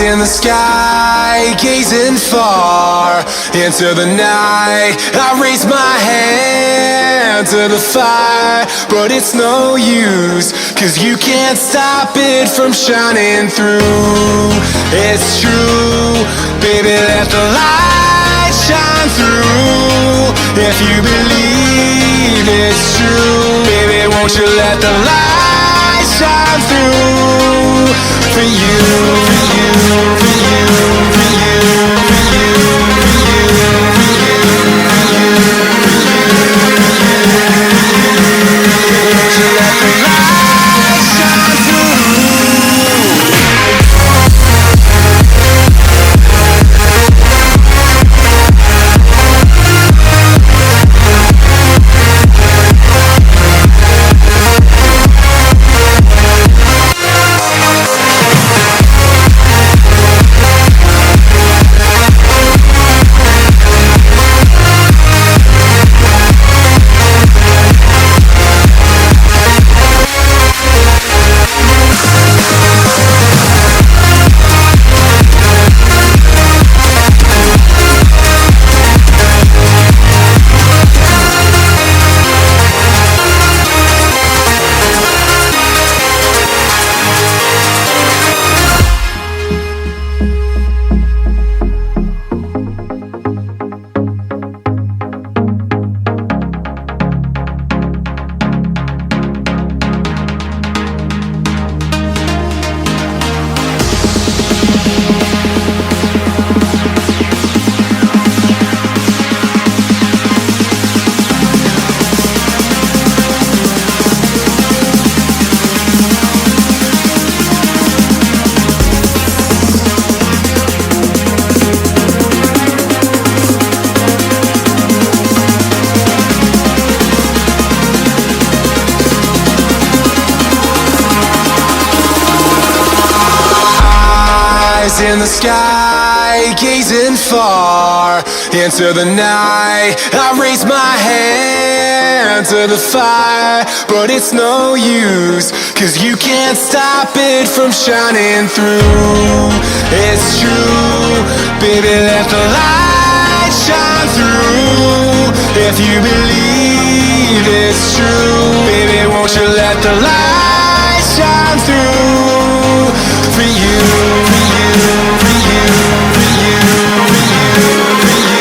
in the sky, gazing far into the night. I raise my hand to the fire, but it's no use, 'cause you can't stop it from shining through. It's true, baby, let the light shine through. If you believe it's true, baby, won't you let the light shine through? For you, for you, for you, for you, for you, for you, for you, for you, won't you let the light shine through? In the sky, gazing far into the night. I raise my hand to the fire, but it's no use, 'cause you can't stop it from shining through. It's true, baby, let the light shine through. If you believe it's true, baby, won't you let the light shine through? For you, for you, for you, for you, for you, for you, for you,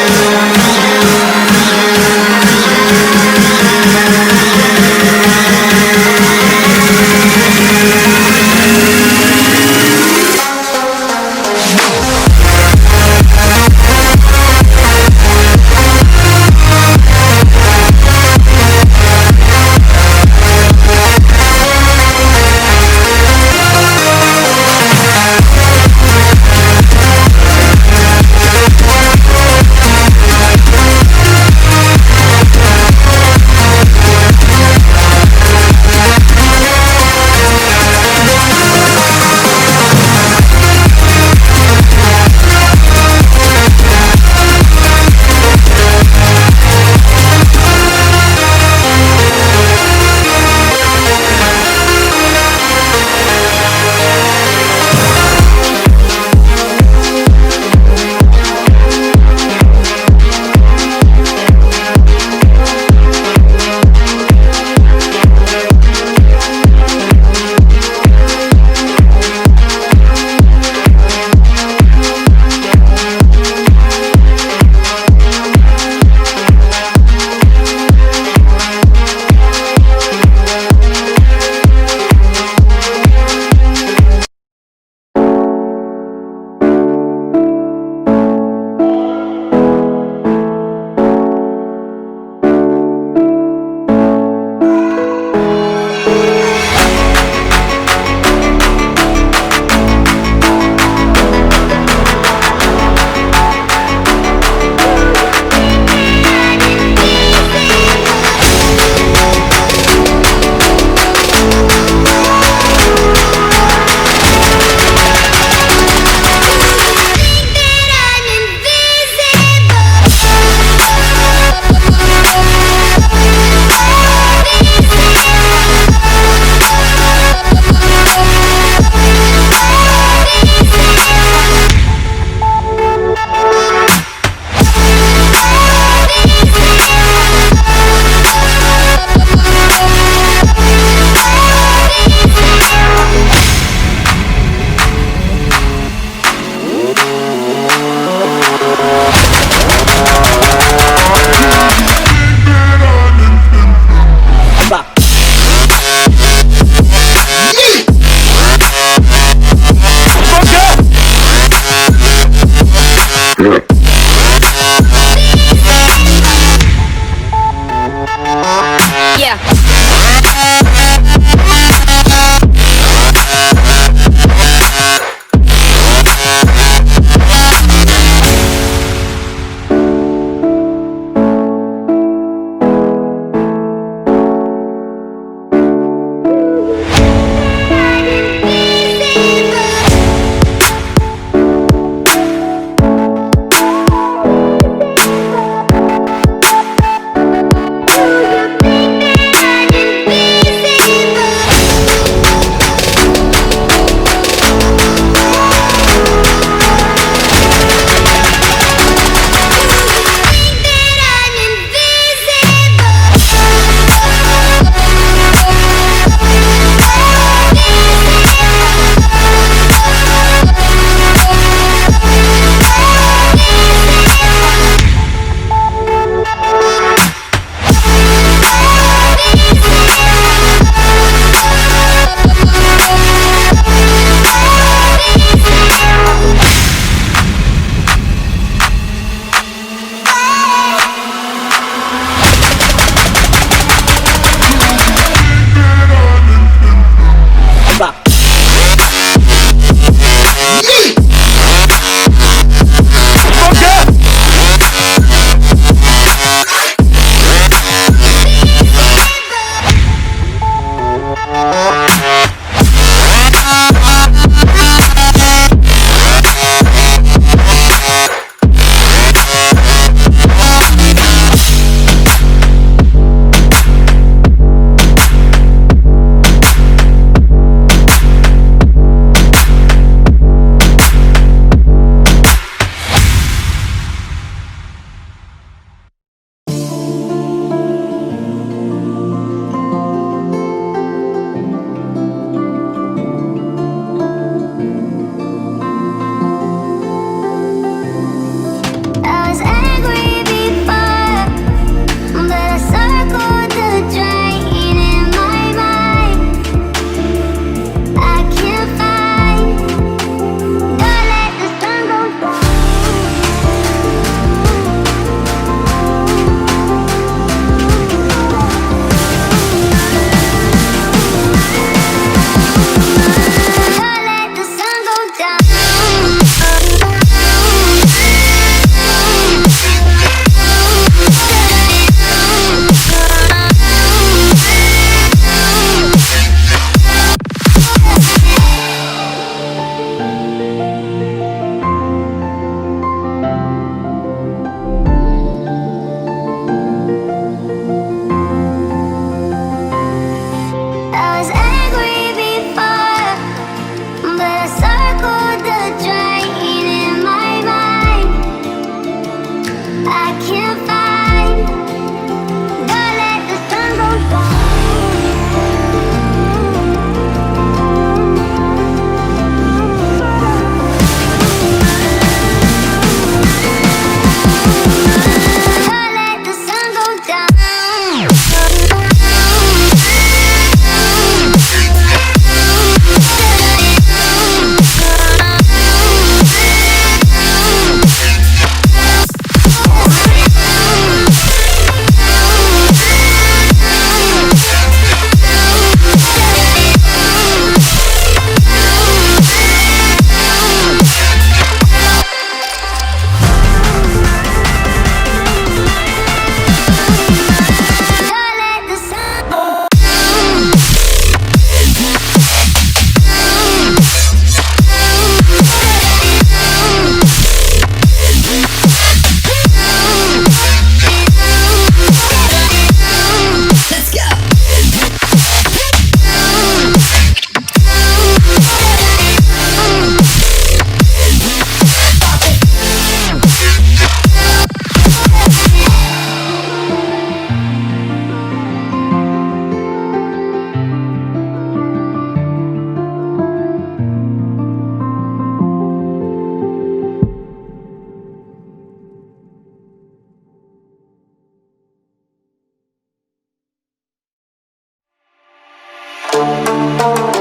you.